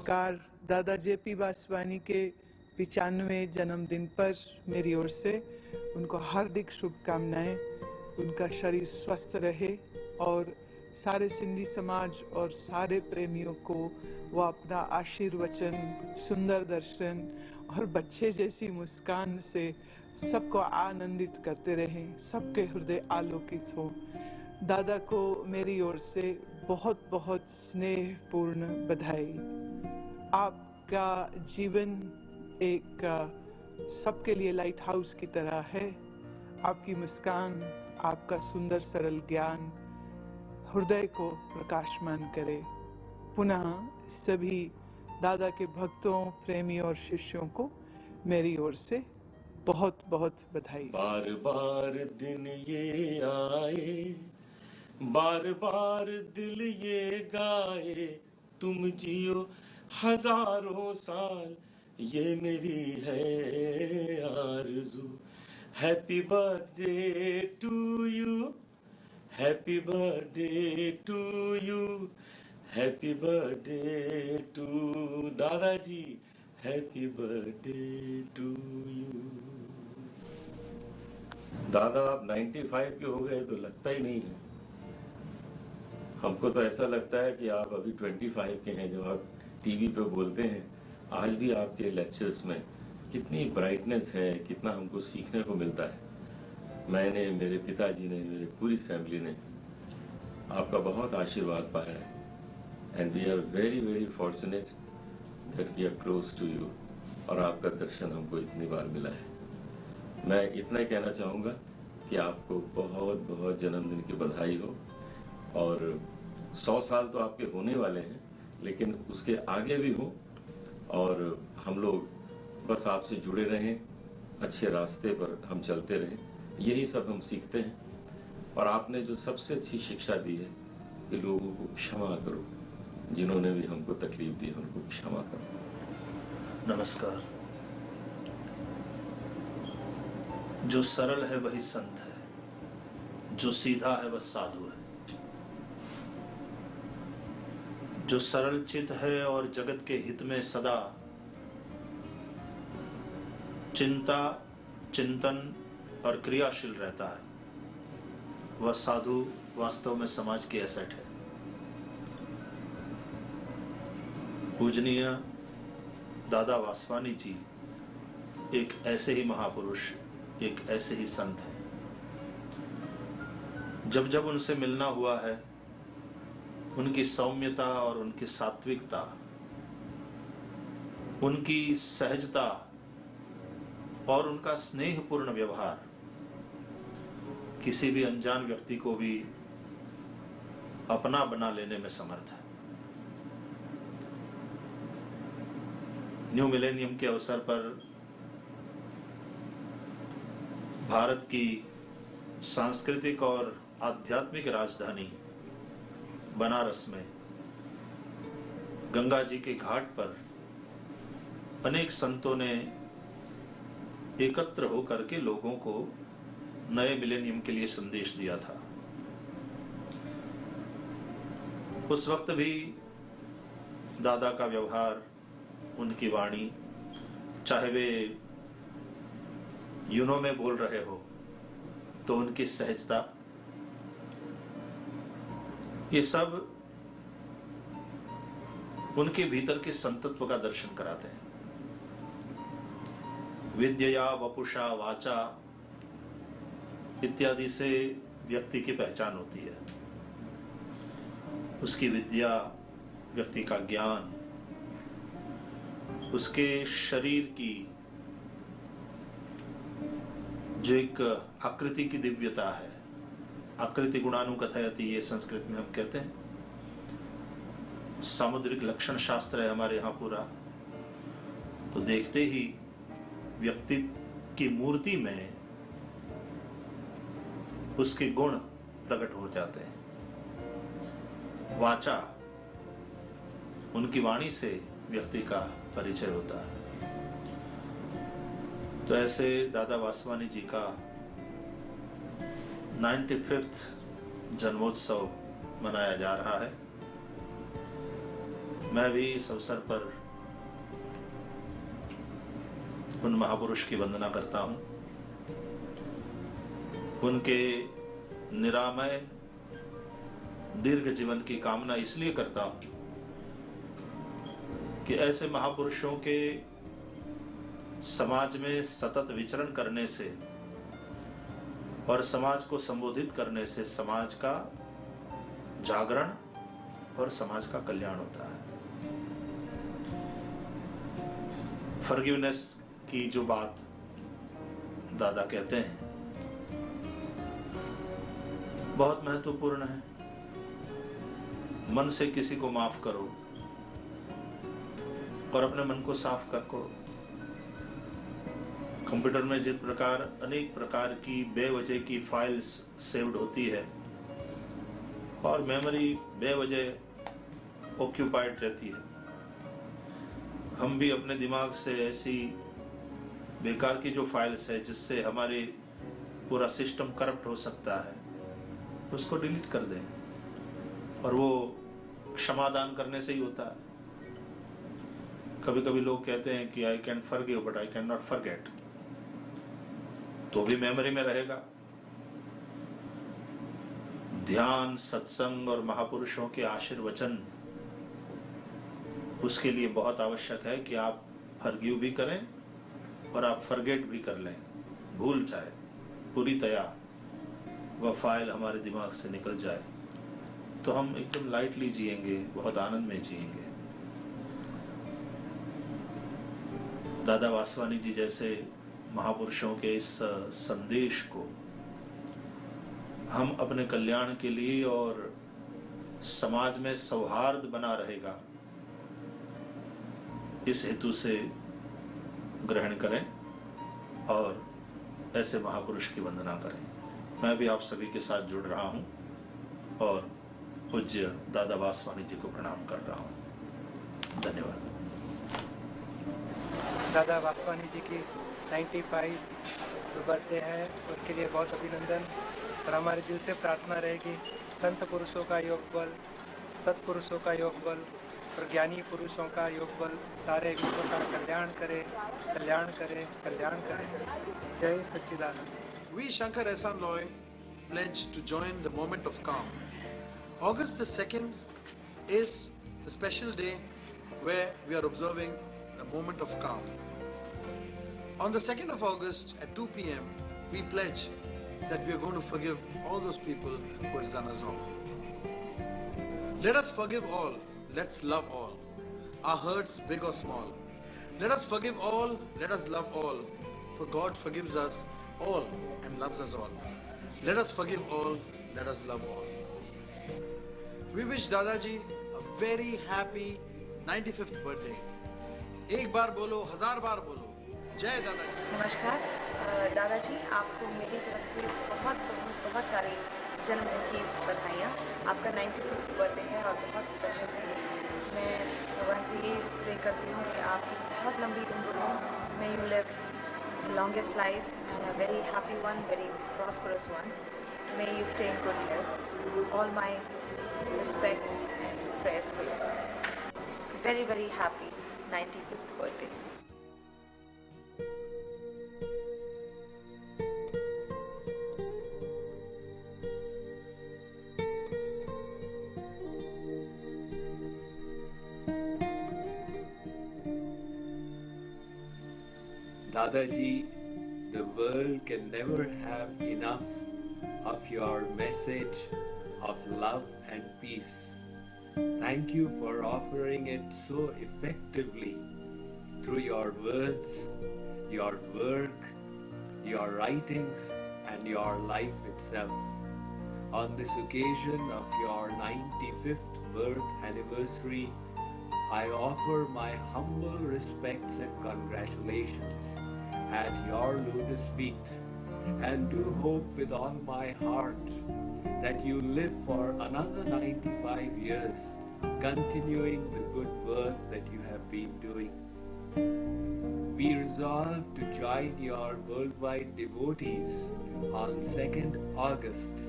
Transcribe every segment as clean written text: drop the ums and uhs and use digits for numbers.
नमस्कार। दादा जेपी वासवानी के 95वें जन्मदिन पर मेरी ओर से उनको हार्दिक शुभकामनाएं। उनका शरीर स्वस्थ रहे और सारे सिंधी समाज और सारे प्रेमियों को वो अपना आशीर्वचन, सुंदर दर्शन और बच्चे जैसी मुस्कान से सबको आनंदित करते रहें, सबके हृदय आलोकित हो। दादा को मेरी ओर से बहुत बहुत स्नेहपूर्ण बधाई। आपका जीवन एक सबके लिए लाइट हाउस की तरह है। आपकी मुस्कान, आपका सुंदर सरल ज्ञान हृदय को प्रकाशमान करे। पुनः सभी दादा के भक्तों, प्रेमी और शिष्यों को मेरी ओर से बहुत बहुत बधाई। बार बार दिन ये आए, बार बार दिल ये गाए, तुम जियो हजारों साल, ये मेरी है आरज़ू। Happy birthday to you, happy birthday to you, happy birthday to दादाजी, हैप्पी बर्थडे टू यू। दादा आप 95 के हो गए तो लगता ही नहीं है। हमको तो ऐसा लगता है कि आप अभी 25 के हैं। जो आप टीवी पे बोलते हैं, आज भी आपके लेक्चर्स में कितनी ब्राइटनेस है, कितना हमको सीखने को मिलता है। मैंने, मेरे पिताजी ने, मेरी पूरी फैमिली ने आपका बहुत आशीर्वाद पाया है। And we are very very fortunate that we are close to you. और आपका दर्शन हमको इतनी बार मिला है। मैं इतना ही कहना चाहूँगा कि आपको बहुत बहुत जन्मदिन की बधाई हो। और 100 साल तो आपके होने वाले हैं, लेकिन उसके आगे भी हो। और हम लोग बस आपसे जुड़े रहें, अच्छे रास्ते पर हम चलते रहें, यही सब हम सीखते हैं। और आपने जो सबसे अच्छी शिक्षा दी है कि लोगों को क्षमा करो, जिन्होंने भी हमको तकलीफ दी उनको क्षमा करो। नमस्कार। जो सरल है वही संत है, जो सीधा है वह साधु है। जो सरल चित है और जगत के हित में सदा चिंता, चिंतन और क्रियाशील रहता है, वह साधु वास्तव में समाज की एसेट है। पूजनीय दादा वासवानी जी एक ऐसे ही महापुरुष, एक ऐसे ही संत हैं। जब जब उनसे मिलना हुआ है, उनकी सौम्यता और उनकी सात्विकता, उनकी सहजता और उनका स्नेहपूर्ण व्यवहार किसी भी अनजान व्यक्ति को भी अपना बना लेने में समर्थ है। न्यू मिलेनियम के अवसर पर भारत की सांस्कृतिक और आध्यात्मिक राजधानी बनारस में गंगा जी के घाट पर अनेक संतों ने एकत्र होकर के लोगों को नए मिलेनियम के लिए संदेश दिया था। उस वक्त भी दादा का व्यवहार, उनकी वाणी, चाहे वे यूनो में बोल रहे हो तो उनकी सहजता, ये सब उनके भीतर के संतत्व का दर्शन कराते हैं। विद्या वपुषा वाचा इत्यादि से व्यक्ति की पहचान होती है। उसकी विद्या, व्यक्ति का ज्ञान, उसके शरीर की जो एक आकृति की दिव्यता है, आकृति गुणानुकथयति, ये संस्कृत में हम कहते हैं। सामुद्रिक लक्षण शास्त्र है हमारे यहाँ पूरा। तो देखते ही व्यक्ति की मूर्ति में उसके गुण प्रकट हो जाते हैं। वाचा, उनकी वाणी से व्यक्ति का परिचय होता है। तो ऐसे दादा वासवानी जी का 95th जन्मोत्सव मनाया जा रहा है। मैं भी इस अवसर पर उन महापुरुष की वंदना करता हूं। उनके निरामय दीर्घ जीवन की कामना इसलिए करता हूं कि ऐसे महापुरुषों के समाज में सतत विचरण करने से और समाज को संबोधित करने से समाज का जागरण और समाज का कल्याण होता है। फॉरगिवनेस की जो बात दादा कहते हैं बहुत महत्वपूर्ण है। मन से किसी को माफ करो और अपने मन को साफ करो। कंप्यूटर में जिस प्रकार अनेक प्रकार की बेवजह की फाइल्स सेव्ड होती है और मेमोरी बेवजह ऑक्यूपाइड रहती है, हम भी अपने दिमाग से ऐसी बेकार की जो फाइल्स है जिससे हमारे पूरा सिस्टम करप्ट हो सकता है, उसको डिलीट कर दें। और वो क्षमादान करने से ही होता है। कभी कभी लोग कहते हैं कि I can forgive but I can not forget, तो भी मेमोरी में रहेगा। ध्यान, सत्संग और महापुरुषों के आशीर्वचन उसके लिए बहुत आवश्यक है कि आप फॉरगिव भी करें और आप फॉरगेट भी कर लें, भूल जाए पूरी तरह, वह फाइल हमारे दिमाग से निकल जाए, तो हम एकदम लाइटली जिएंगे, बहुत आनंद में जिएंगे। दादा वासवानी जी जैसे महापुरुषों के इस संदेश को हम अपने कल्याण के लिए और समाज में सौहार्द बना रहेगा इस हेतु से ग्रहण करें और ऐसे महापुरुष की वंदना करें। मैं भी आप सभी के साथ जुड़ रहा हूं और पूज्य दादा वासवानी जी को प्रणाम कर रहा हूं। धन्यवाद। दादा वासवानी जी की 95 जो बर्थडे है उनके लिए बहुत अभिनंदन। और हमारे दिल से प्रार्थना रहेगी संत पुरुषों का योग बल, सत्पुरुषों का योग बल और ज्ञानी पुरुषों का योग बल सारे विश्व का कल्याण करे, कल्याण करे, कल्याण करे। जय सच्चिदानंद। We, Shankar Ehsan Loy, pledge to join the moment of calm. August the 2nd is the special day where we are observing the moment of calm. On the 2nd of August at 2 p.m., we pledge that we are going to forgive all those people who has done us wrong. Let us forgive all. Let's love all. Our hurts, big or small. Let us forgive all. Let us love all. For God forgives us all and loves us all. Let us forgive all. Let us love all. We wish Dadaji a very happy 95th birthday. एक बार बोलो, हजार बार बोलो, जय दादाजी। नमस्कार दादाजी, आपको मेरी तरफ से बहुत सारी जन्मदिन की बधाइयाँ। आपका 95th बर्थडे है और बहुत स्पेशल है। मैं भगवान से ये प्रे करती हूँ कि आपकी बहुत लंबी उम्र हो। May you live the longest life and a very happy one, very prosperous one. May you stay in good health. All my respect and prayers for you. Very, very happy 95th birthday. Dadaji, the world can never have enough of your message of love and peace. Thank you for offering it so effectively through your words, your work, your writings, and your life itself. On this occasion of your 95th birth anniversary, I offer my humble respects and congratulations at your lotus feet, and do hope with all my heart that you live for another 95 years, continuing the good work that you have been doing. We resolve to join your worldwide devotees on 2nd August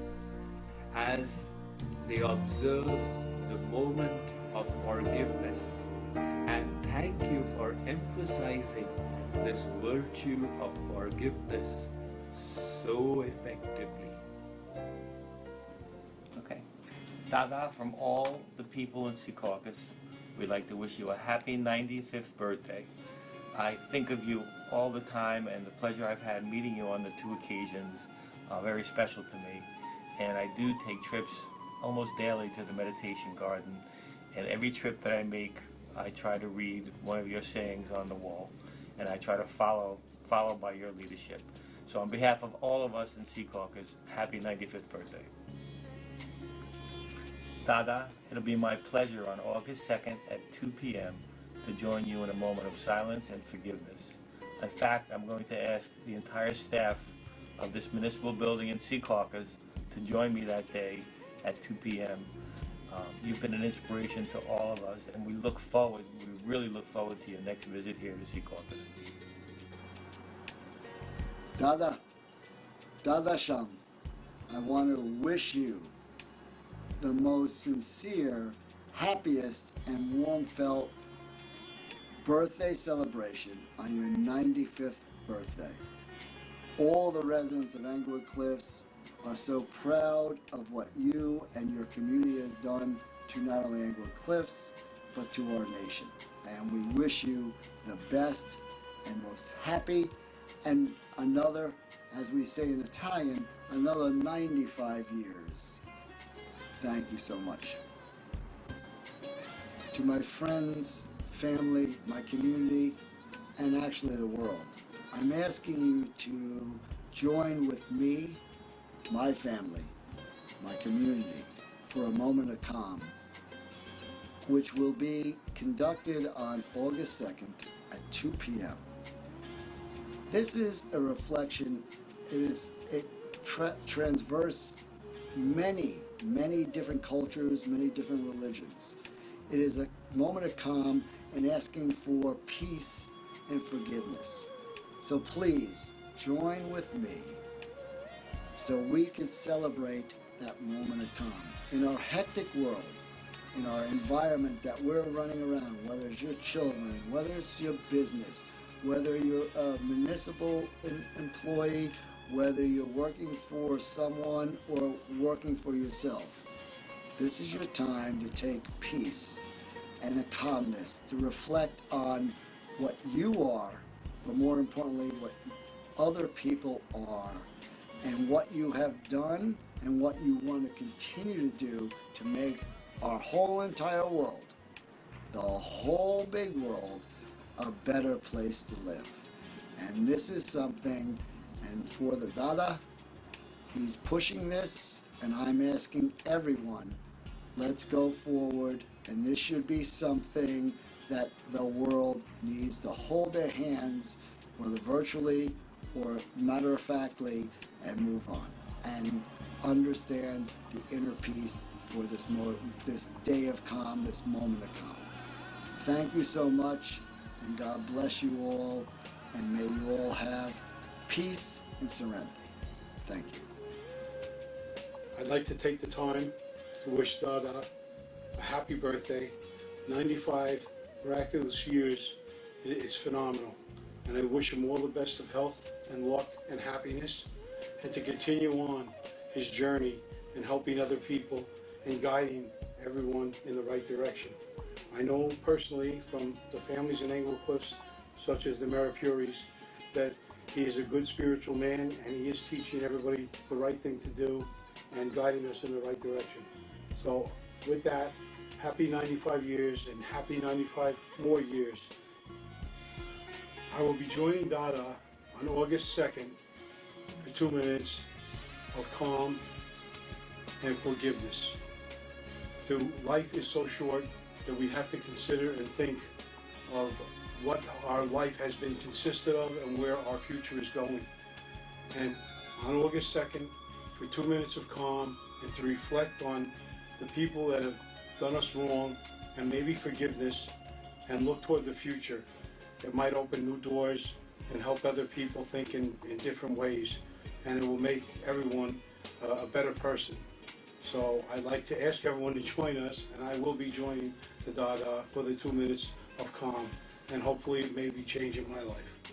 as they observe the moment of forgiveness, and thank you for emphasizing this virtue of forgiveness so effectively. Okay. Dada, from all the people in Secaucus, we'd like to wish you a happy 95th birthday. I think of you all the time, and the pleasure I've had meeting you on the two occasions are very special to me. And I do take trips almost daily to the meditation garden, and every trip that I make, I try to read one of your sayings on the wall, and I try to follow by your leadership. So on behalf of all of us in Secaucus, happy 95th birthday. Dada, it'll be my pleasure on August 2nd at 2 p.m. to join you in a moment of silence and forgiveness. In fact, I'm going to ask the entire staff of this municipal building in Secaucus to join me that day at 2 p.m. You've been an inspiration to all of us, and we really look forward to your next visit here to Secaucus. Dada Sham, I want to wish you the most sincere, happiest, and warm-felt birthday celebration on your 95th birthday. All the residents of Englewood Cliffs are so proud of what you and your community has done to not only Englewood Cliffs, but to our nation. And we wish you the best and most happy, and another, as we say in Italian, another 95 years. Thank you so much. To my friends, family, my community, and actually the world, I'm asking you to join with me, my family, my community, for a moment of calm, which will be conducted on August 2nd at 2 p.m. This is a reflection, it transverse many different cultures, many different religions. It is a moment of calm and asking for peace and forgiveness. So please join with me so we can celebrate that moment of calm. In our hectic world, in our environment that we're running around, whether it's your children, whether it's your business, whether you're a municipal employee, whether you're working for someone or working for yourself, this is your time to take peace and a calmness, to reflect on what you are, but more importantly, what other people are, and what you have done and what you want to continue to do to make our whole entire world, the whole big world, a better place to live. And this is something, and for the Dada, he's pushing this, and I'm asking everyone, let's go forward, and this should be something that the world needs to hold their hands, whether virtually or matter-of-factly, and move on, and understand the inner peace for this day of calm, this moment of calm. Thank you so much, and God bless you all, and may you all have peace and serenity. Thank you. I'd like to take the time to wish Dada a happy birthday. 95 miraculous years. It's phenomenal. And I wish him all the best of health and luck and happiness, and to continue on his journey and helping other people and guiding everyone in the right direction. I know personally from the families in Englewood Cliffs, such as the Marapuris, that he is a good spiritual man, and he is teaching everybody the right thing to do and guiding us in the right direction. So with that, happy 95 years and happy 95 more years. I will be joining Dada on August 2nd for 2 minutes of calm and forgiveness. Life is so short that we have to consider and think of what our life has been consisted of and where our future is going. And on August 2nd, for 2 minutes of calm, and to reflect on the people that have done us wrong, and maybe forgiveness, and look toward the future. It might open new doors and help other people think in different ways, and it will make everyone a better person. So I'd like to ask everyone to join us, and I will be joining the Dada for the 2 minutes of calm. and hopefully maybe changing my life.